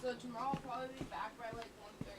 So tomorrow I'll probably be back by like 1:30.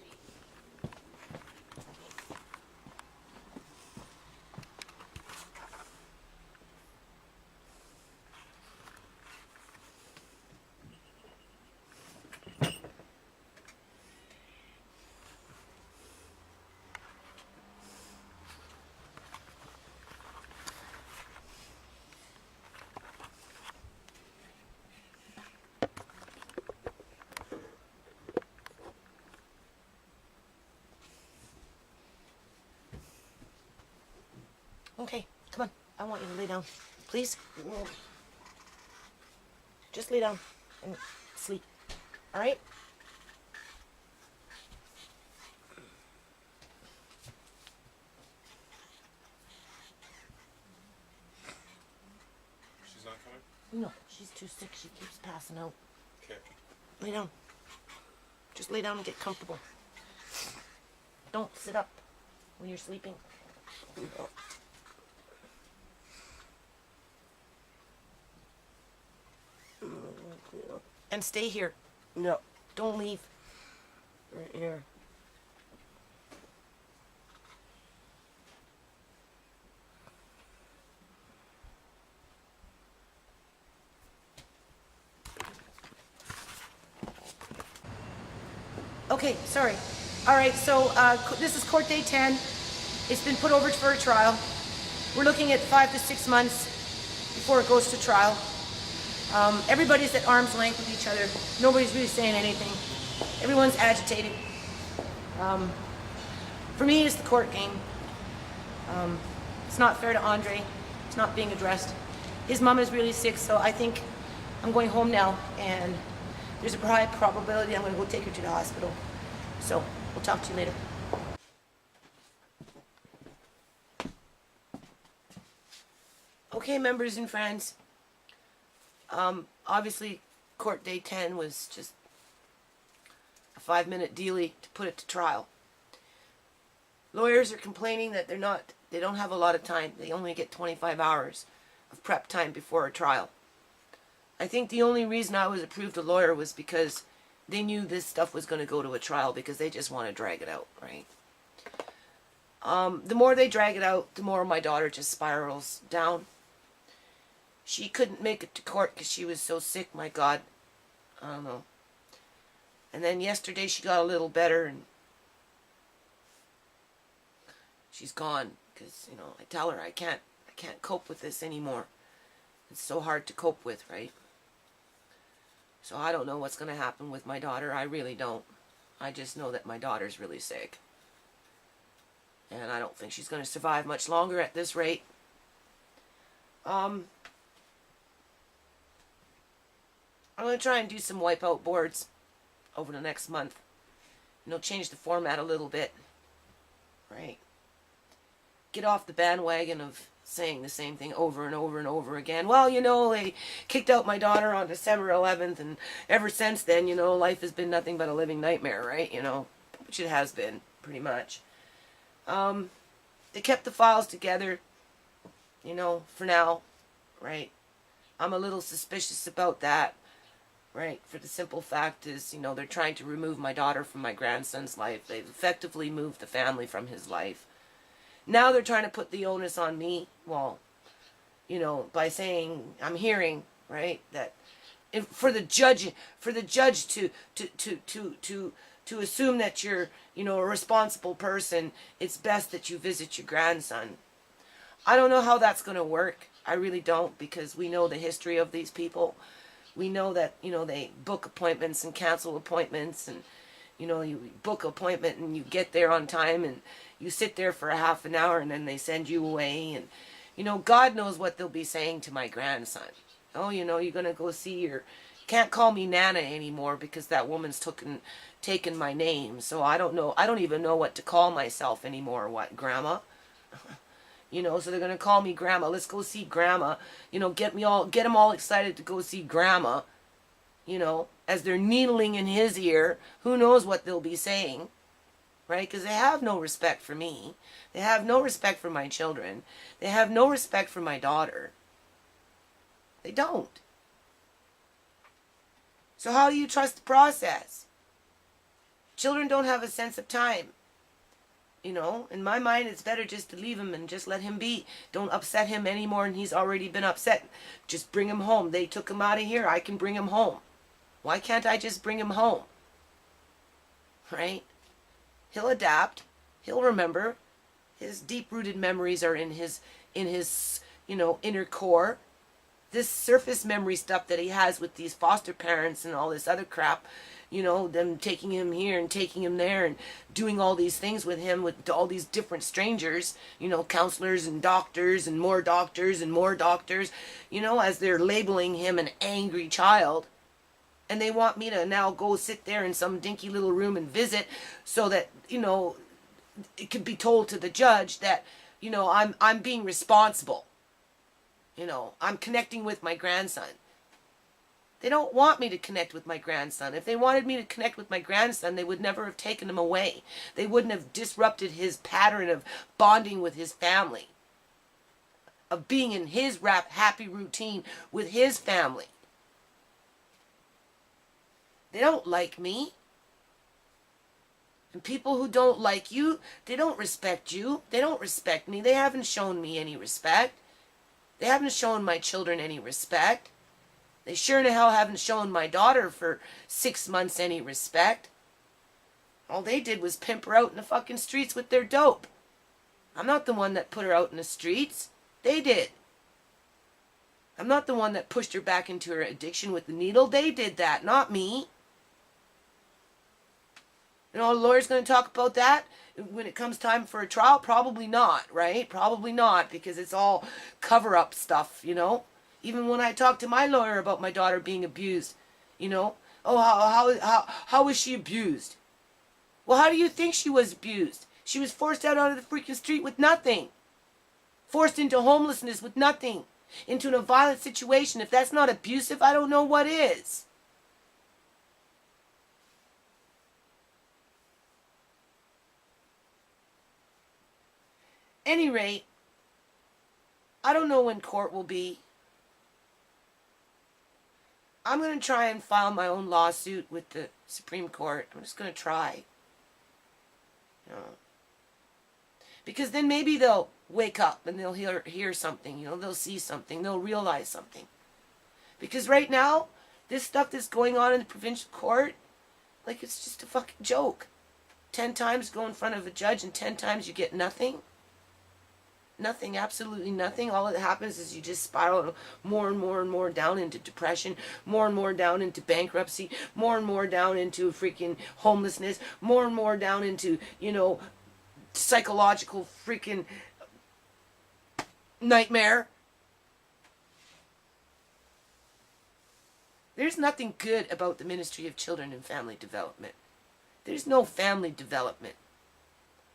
Okay, come on. I want you to lay down. Please? Just lay down and sleep. All right? She's not coming? No, she's too sick. She keeps passing out. Okay. Lay down. Just lay down and get comfortable. Don't sit up when you're sleeping. And stay here. No. Don't leave. Right here. Okay, sorry. All right, so this is court day 10. It's been put over for a trial. We're looking at 5 to 6 months before it goes to trial. Everybody's at arm's length with each other. Nobody's really saying anything. Everyone's agitated. For me, it's the court game. It's not fair to Andre. It's not being addressed. His mom is really sick, so I think I'm going home now, and there's a high probability I'm going to go take her to the hospital. So, we'll talk to you later. Okay, members and friends. Obviously, court day 10 was just a 5-minute dealie to put it to trial. Lawyers are complaining that they don't have a lot of time. They only get 25 hours of prep time before a trial. I think the only reason I was approved a lawyer was because they knew this stuff was going to go to a trial, because they just want to drag it out, right? The more they drag it out, the more my daughter just spirals down. She couldn't make it to court because she was so sick, my God. I don't know. And then yesterday she got a little better, and she's gone because, you know, I tell her I can't cope with this anymore. It's so hard to cope with, right? So I don't know what's going to happen with my daughter. I really don't. I just know that my daughter's really sick. And I don't think she's going to survive much longer at this rate. I'm going to try and do some wipeout boards over the next month. You know, change the format a little bit. Right? Get off the bandwagon of saying the same thing over and over and over again. Well, you know, they kicked out my daughter on December 11th, and ever since then, you know, life has been nothing but a living nightmare, right? You know, which it has been, pretty much. They kept the files together, you know, for now, right? I'm a little suspicious about that, right? For the simple fact is, you know, they're trying to remove my daughter from my grandson's life. They've effectively moved the family from his life. Now they're trying to put the onus on me, well, you know, by saying, I'm hearing, right, that for the judge to assume that you're, you know, a responsible person, it's best that you visit your grandson. I don't know how that's going to work. I really don't, because we know the history of these people. We know that, you know, they book appointments and cancel appointments, and, you know, you book an appointment and you get there on time and you sit there for a half an hour and then they send you away, and, you know, God knows what they'll be saying to my grandson. Oh, you know, you're going to go see your, can't call me Nana anymore because that woman's taken my name. So I don't know, I don't even know what to call myself anymore. What, Grandma? You know, so they're going to call me Grandma. Let's go see Grandma. You know, get them all excited to go see Grandma. You know, as they're needling in his ear, who knows what they'll be saying, right? Because they have no respect for me. They have no respect for my children. They have no respect for my daughter. They don't. So how do you trust the process? Children don't have a sense of time. You know, in my mind, it's better just to leave him and just let him be. Don't upset him anymore, and he's already been upset. Just bring him home. They took him out of here. I can bring him home. Why can't I just bring him home? Right? He'll adapt. He'll remember. His deep-rooted memories are in his, inner core. This surface memory stuff that he has with these foster parents and all this other crap, them taking him here and taking him there and doing all these things with him, with all these different strangers, counselors and doctors and more doctors and more doctors, as they're labeling him an angry child. And they want me to now go sit there in some dinky little room and visit so that, it could be told to the judge that, I'm being responsible. I'm connecting with my grandson. They don't want me to connect with my grandson. If they wanted me to connect with my grandson, they would never have taken him away. They wouldn't have disrupted his pattern of bonding with his family, of being in his happy routine with his family. They don't like me. And people who don't like you, they don't respect you. They don't respect me. They haven't shown me any respect. They haven't shown my children any respect. They sure in the hell haven't shown my daughter for 6 months any respect. All they did was pimp her out in the fucking streets with their dope. I'm not the one that put her out in the streets. They did. I'm not the one that pushed her back into her addiction with the needle. They did that, not me. A lawyer's going to talk about that when it comes time for a trial? Probably not, right? Probably not, because it's all cover-up stuff, Even when I talk to my lawyer about my daughter being abused, how was she abused? Well, how do you think she was abused? She was forced out onto the freaking street with nothing. Forced into homelessness with nothing. Into a violent situation. If that's not abusive, I don't know what is. Any rate, I don't know when court will be. I'm going to try and file my own lawsuit with the Supreme Court. I'm just going to try. Because then maybe they'll wake up and they'll hear something. They'll see something. They'll realize something. Because right now, this stuff that's going on in the provincial court, it's just a fucking joke. 10 times go in front of a judge and 10 times you get nothing. Nothing, absolutely nothing. All that happens is you just spiral more and more and more down into depression, more and more down into bankruptcy, more and more down into freaking homelessness, more and more down into, psychological freaking nightmare. There's nothing good about the Ministry of Children and Family Development. There's no family development.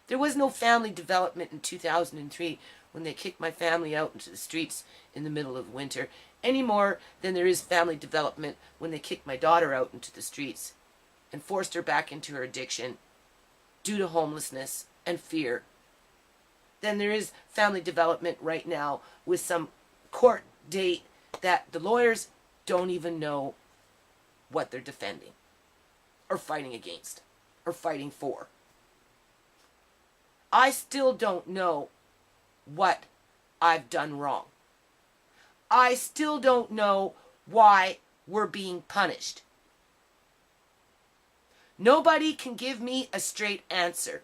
There was no family development in 2003 when they kicked my family out into the streets in the middle of winter, any more than there is family development when they kicked my daughter out into the streets and forced her back into her addiction due to homelessness and fear. Then there is family development right now with some court date that the lawyers don't even know what they're defending or fighting against or fighting for. I still don't know what I've done wrong. I still don't know why we're being punished. Nobody can give me a straight answer.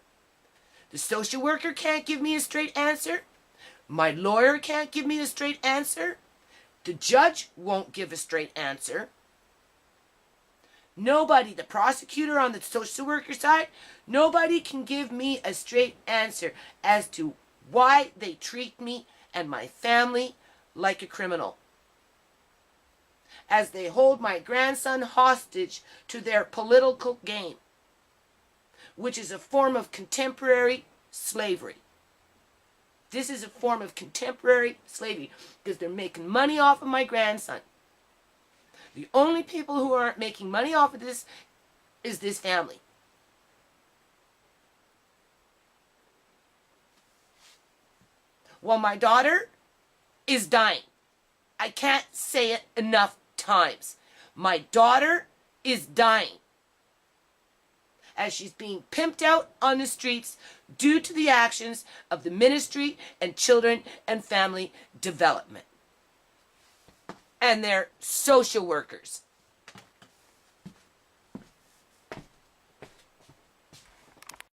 The social worker can't give me a straight answer. My lawyer can't give me a straight answer. The judge won't give a straight answer. Nobody, the prosecutor on the social worker side, nobody can give me a straight answer as to why they treat me and my family like a criminal. As they hold my grandson hostage to their political game, which is a form of contemporary slavery. This is a form of contemporary slavery because they're making money off of my grandson. The only people who aren't making money off of this is this family. While my daughter is dying. I can't say it enough times. My daughter is dying. as she's being pimped out on the streets due to the actions of the Ministry and Children and Family Development and their social workers.